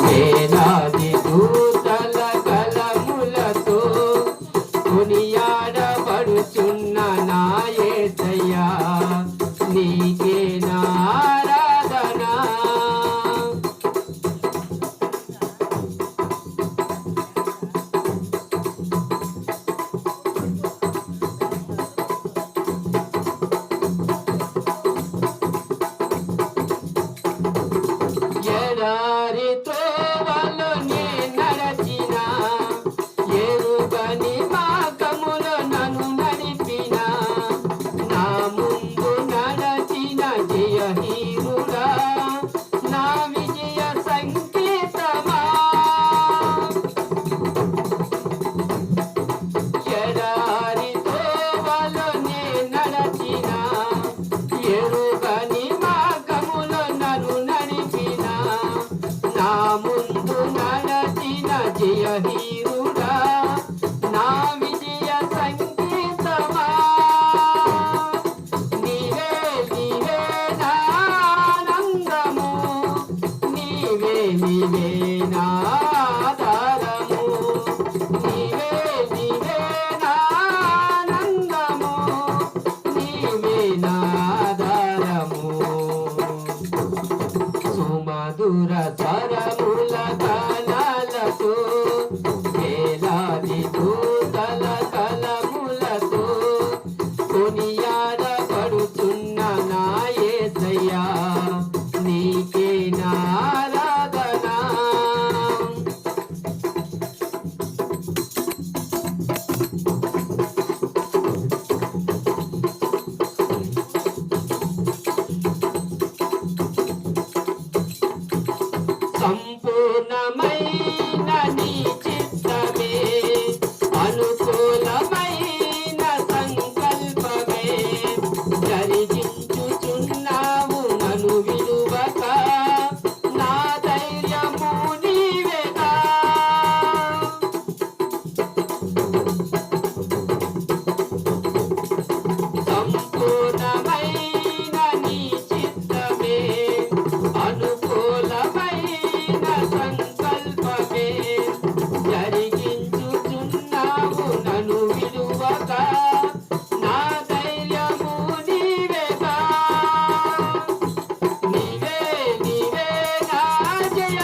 వేలాది దూతల కలములతో కొనియాడబడుచున్న నా యేసయ్యా నీకే నా ఆరాధన. ఎడారి త్రోవలో నే నడచిన, ఎరుగని మార్గములో నన్ను నడిపిన, నా ముందు నడచిన జయహీనుడా నా విజయ సంకేతమా. ఎడారి త్రోవలో నే నడచిన, ఎరుగని మార్గములో నన్ను నడిపిన, నా ముందు నడచిన జయహీనుడా నా విజయ సంకేతమా. నీవే నీవే నా ఆనందము, నీవే నీవే నా ఆధారము, నీవే నీవే నా ఆనందము, నీవే నా ఆధారము. సుమధుర స్వరముల గానాలతో వేలాది దూతల కలములతో కొనియాడబడుచున్న నా యేసయ్యా నీకే నా ఆరాధన. సంపూర్ణమైన నీ చిత్తమే, అనుకూలమైన సంకల్పమే జరిగించుచున్నావు నన్ను విడువక, నా ధైర్యము నీవేగా. సంపూర్ణమైన నీ చిత్తమే, అనుకూలమైన సంకల్పమే జరిగించుచున్నావు నన్ను విడువక, నా ధైర్యము నీవేగా. నీవే నీవే నా జయ